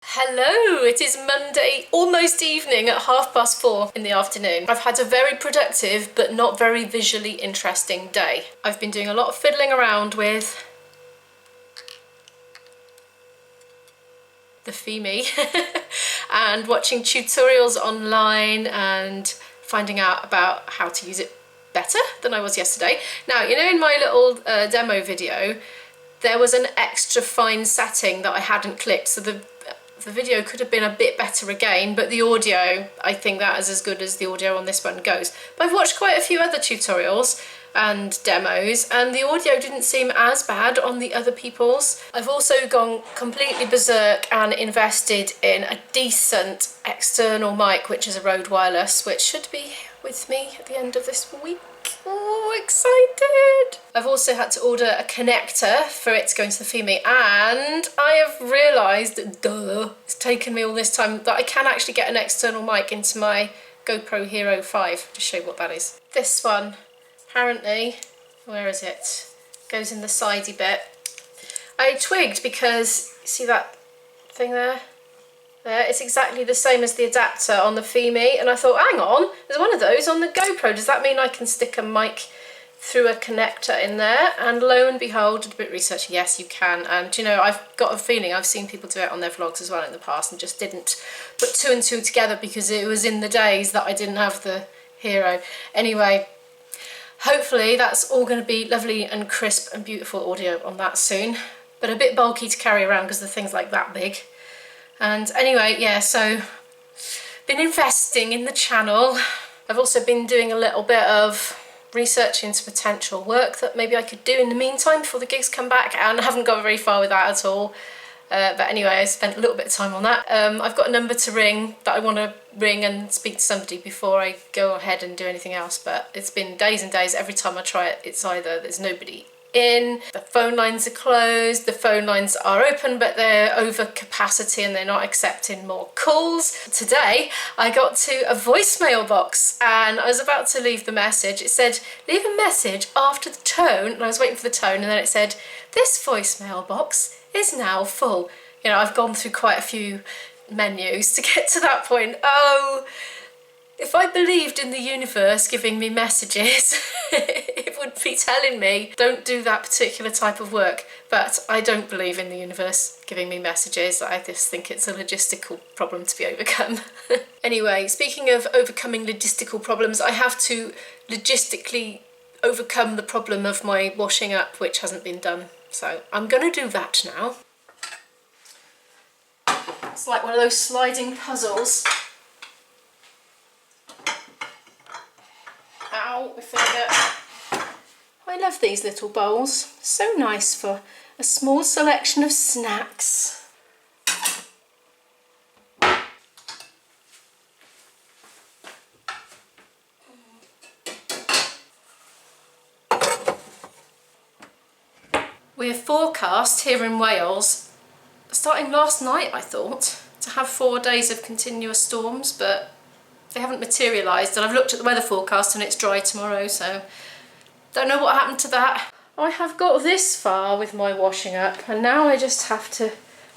Hello, it is Monday, almost evening at 4:30 in the afternoon. I've had a very productive but not very visually interesting day. I've been doing a lot of fiddling around with the FIMI and watching tutorials online and finding out about how to use it better than I was yesterday. Now, you know, in my little demo video, there was an extra fine setting that I hadn't clicked, so the video could have been a bit better again, but the audio, I think that is as good as the audio on this one goes. But I've watched quite a few other tutorials and demos, and the audio didn't seem as bad on the other people's. I've also gone completely berserk and invested in a decent external mic, which is a Rode Wireless, which should be with me at the end of this week. Oh, excited! I've also had to order a connector for it to go into the FIMI, and I have realised, duh, it's taken me all this time, that I can actually get an external mic into my GoPro Hero5. Just show you what that is. This one, apparently, where is it? Goes in the sidey bit. I twigged because, see that thing there? There, it's exactly the same as the adapter on the FIMI, and I thought, hang on, there's one of those on the GoPro. Does that mean I can stick a mic through a connector in there? And lo and behold, did a bit of research, yes, you can. And you know, I've got a feeling I've seen people do it on their vlogs as well in the past and just didn't put two and two together because it was in the days that I didn't have the Hero. Anyway, hopefully that's all going to be lovely and crisp and beautiful audio on that soon, but a bit bulky to carry around because the thing's like that big. And anyway, yeah, so been investing in the channel. I've also been doing a little bit of research into potential work that maybe I could do in the meantime before the gigs come back, and I haven't got very far with that at all. But anyway, I spent a little bit of time on that. I've got a number to ring that I want to ring and speak to somebody before I go ahead and do anything else, but it's been days and days. Every time I try it, it's either there's nobody in, the phone lines are closed, the phone lines are open but they're over capacity and they're not accepting more calls. Today I got to a voicemail box and I was about to leave the message. It said leave a message after the tone, and I was waiting for the tone, and then it said this voicemail box is now full. You know, I've gone through quite a few menus to get to that point. Oh, if I believed in the universe giving me messages, it would be telling me don't do that particular type of work. But I don't believe in the universe giving me messages. I just think it's a logistical problem to be overcome. Anyway, speaking of overcoming logistical problems, I have to logistically overcome the problem of my washing up, which hasn't been done. So I'm going to do that now. It's like one of those sliding puzzles. Ow, my finger. I love these little bowls. So nice for a small selection of snacks. We're forecast here in Wales, starting last night I thought, to have 4 days of continuous storms, but they haven't materialised, and I've looked at the weather forecast and it's dry tomorrow, so don't know what happened to that. I have got this far with my washing up, and now I just have to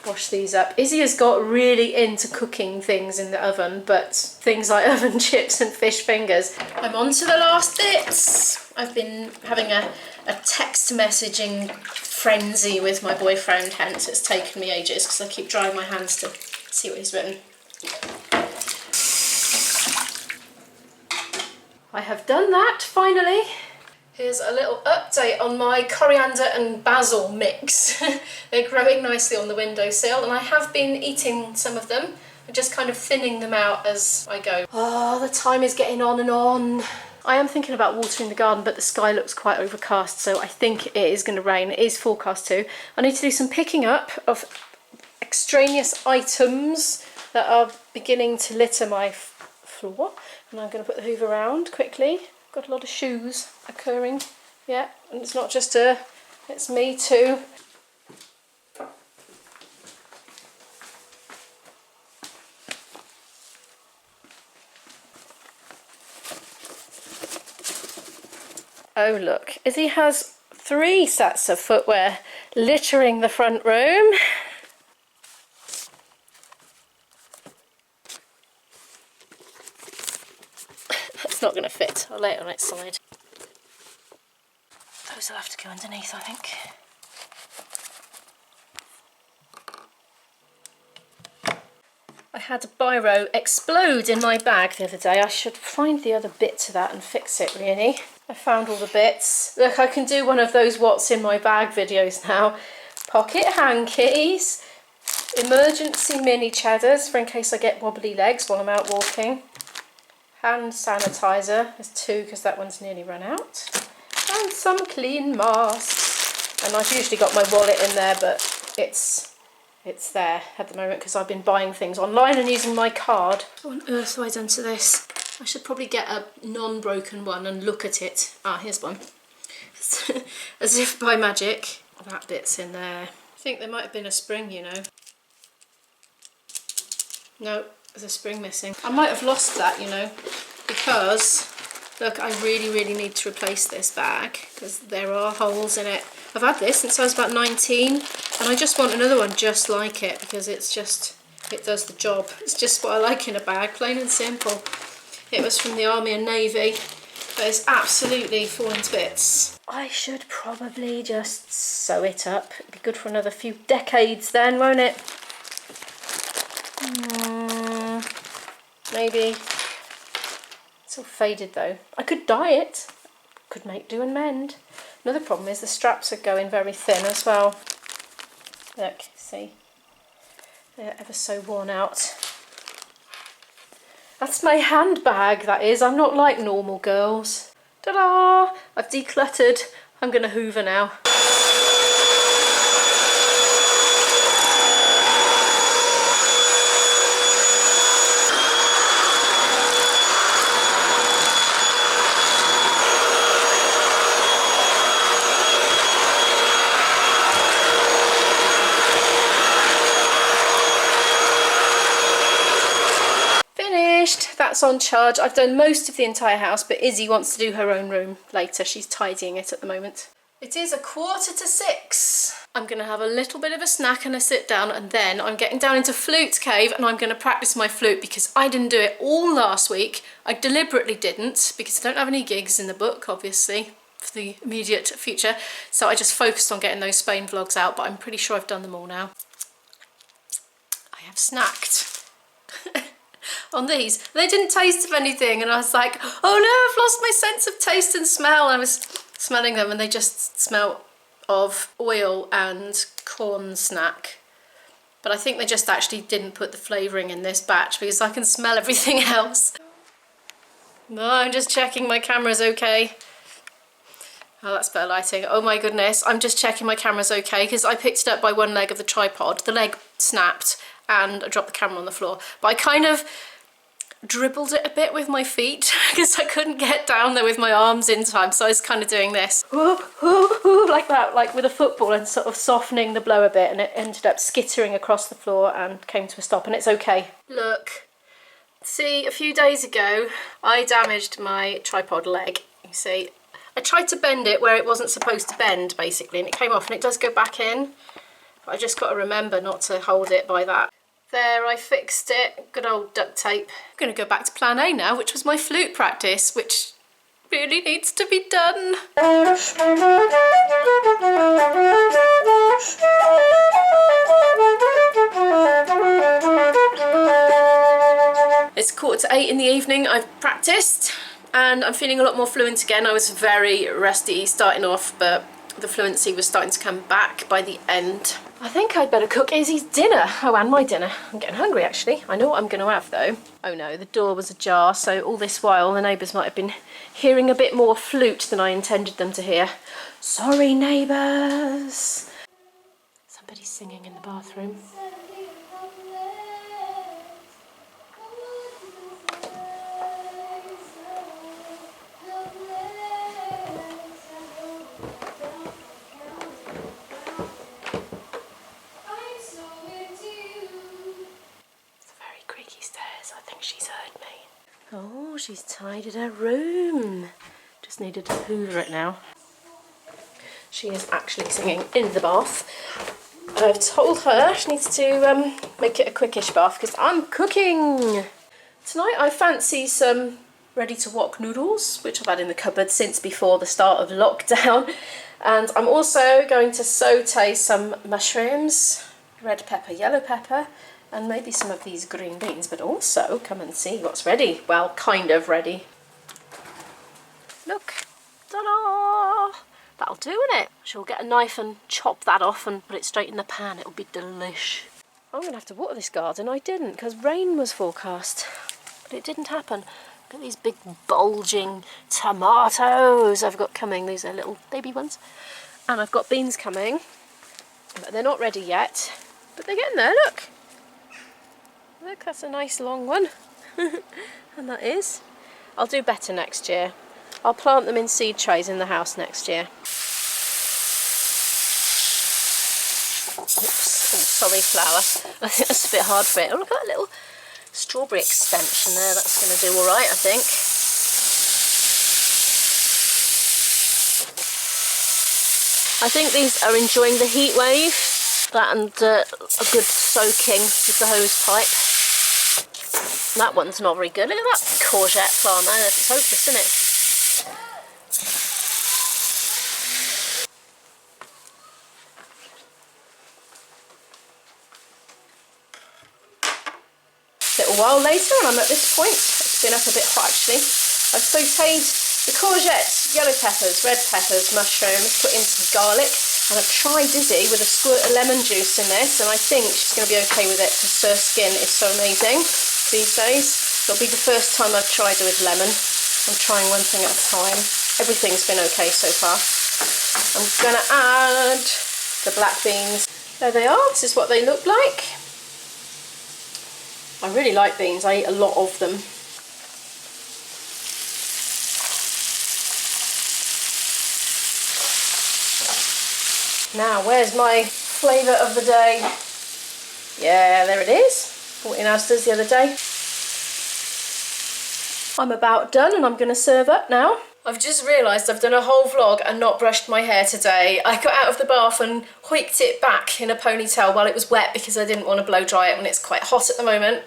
wash these up. Izzy has got really into cooking things in the oven, but things like oven chips and fish fingers. I'm on to the last bits. I've been having a text messaging frenzy with my boyfriend, hence it's taken me ages because I keep drying my hands to see what he's written. I have done that, finally. Here's a little update on my coriander and basil mix. They're growing nicely on the windowsill, and I have been eating some of them. I'm just kind of thinning them out as I go. Oh, the time is getting on and on. I am thinking about watering the garden, but the sky looks quite overcast, so I think it is going to rain. It is forecast to. I need to do some picking up of extraneous items that are beginning to litter my floor. And I'm going to put the hoover around quickly. Got a lot of shoes occurring. Yeah, and it's not just her, it's me too. Oh look, Izzy has 3 sets of footwear littering the front room. not going to fit. I'll lay it on its side. Those will have to go underneath, I think. I had a biro explode in my bag the other day. I should find the other bit to that and fix it, really. I found all the bits. Look, I can do one of those what's in my bag videos now. Pocket hankies, emergency mini cheddars for in case I get wobbly legs while I'm out walking. Hand sanitizer, there's 2 because that one's nearly run out. And some clean masks. And I've usually got my wallet in there, but it's there at the moment because I've been buying things online and using my card. What on earth have I done to this? I should probably get a non-broken one and look at it. Ah, here's one. As if by magic. That bit's in there. I think there might have been a spring, you know. No, there's a spring missing. I might have lost that, you know, because look, I really need to replace this bag because there are holes in it. I've had this since I was about 19 and I just want another one just like it because it's just, it does the job. It's just what I like in a bag, plain and simple. It was from the Army and Navy, but it's absolutely fallen to bits. I should probably just sew it up. It'd be good for another few decades then, won't it? Maybe. It's all faded though. I could dye it. Could make do and mend. Another problem is the straps are going very thin as well. Look, see? They're ever so worn out. That's my handbag, that is. I'm not like normal girls. Ta-da! I've decluttered. I'm going to hoover now. That's on charge. I've done most of the entire house, but Izzy wants to do her own room later. She's tidying it at the moment. It is 5:45. I'm going to have a little bit of a snack and a sit down, and then I'm getting down into flute cave and I'm going to practice my flute because I didn't do it all last week. I deliberately didn't because I don't have any gigs in the book, obviously, for the immediate future. So I just focused on getting those Spain vlogs out, but I'm pretty sure I've done them all now. I have snacked. On these. They didn't taste of anything and I was like, oh no, I've lost my sense of taste and smell. I was smelling them and they just smell of oil and corn snack. But I think they just actually didn't put the flavouring in this batch because I can smell everything else. No, I'm just checking my camera's okay. Oh, that's better lighting. Oh my goodness, I'm just checking my camera's okay because I picked it up by one leg of the tripod. The leg snapped and I dropped the camera on the floor. But I kind of dribbled it a bit with my feet because I couldn't get down there with my arms in time, so I was kind of doing this like that, like with a football, and sort of softening the blow a bit, and it ended up skittering across the floor and came to a stop, and it's okay. Look, see, a few days ago I damaged my tripod leg. You see, I tried to bend it where it wasn't supposed to bend basically, and it came off, and it does go back in, but I just got to remember not to hold it by that. There, I fixed it. Good old duct tape. I'm going to go back to plan A now, which was my flute practice, which really needs to be done. It's 7:45 in the evening. I've practiced and I'm feeling a lot more fluent again. I was very rusty starting off, but the fluency was starting to come back by the end. I think I'd better cook Izzy's dinner. Oh, and my dinner. I'm getting hungry, actually. I know what I'm going to have, though. Oh, no, the door was ajar, so all this while the neighbours might have been hearing a bit more flute than I intended them to hear. Sorry, neighbours. Somebody's singing in the bathroom. Oh, she's tidied her room. Just needed to hoover it now. She is actually singing in the bath. I've told her she needs to make it a quickish bath because I'm cooking. Tonight I fancy some ready to wok noodles, which I've had in the cupboard since before the start of lockdown. And I'm also going to saute some mushrooms, red pepper, yellow pepper, and maybe some of these green beans, but also come and see what's ready. Well, kind of ready. Look, ta-da! That'll do, innit? She'll get a knife and chop that off and put it straight in the pan. It'll be delish. I'm going to have to water this garden. I didn't, because rain was forecast, but it didn't happen. Look at these big bulging tomatoes I've got coming. These are little baby ones. And I've got beans coming, but they're not ready yet. But they're getting there, look. Look, that's a nice long one. And that is. I'll do better next year. I'll plant them in seed trays in the house next year. Oops, oh, sorry flower. I think that's a bit hard for it. Oh, look at that little strawberry extension there. That's going to do all right, I think. I think these are enjoying the heat wave. That and a good soaking with the hose pipe. That one's not very good. Look at that courgette plant there. It's hopeless, isn't it? A little while later and I'm at this point. It's been up a bit hot actually. I've sauteed the courgettes, yellow peppers, red peppers, mushrooms, put in some garlic, and I've tried Izzy with a squirt of lemon juice in this, and I think she's going to be okay with it because her skin is so amazing these days. It'll be the first time I've tried it with lemon. I'm trying one thing at a time. Everything's been okay so far. I'm going to add the black beans. There they are. This is what they look like. I really like beans. I eat a lot of them. Now, where's my flavour of the day? Yeah, there it is. Bought in Asda's the other day. I'm about done and I'm going to serve up now. I've just realised I've done a whole vlog and not brushed my hair today. I got out of the bath and hoiked it back in a ponytail while it was wet because I didn't want to blow dry it when it's quite hot at the moment.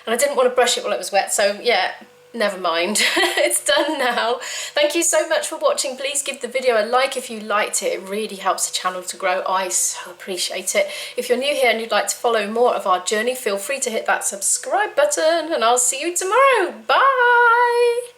And I didn't want to brush it while it was wet, so yeah, never mind. It's done now. Thank you so much for watching. Please give the video a like if you liked it. It really helps the channel to grow. I so appreciate it. If you're new here and you'd like to follow more of our journey, feel free to hit that subscribe button and I'll see you tomorrow. Bye!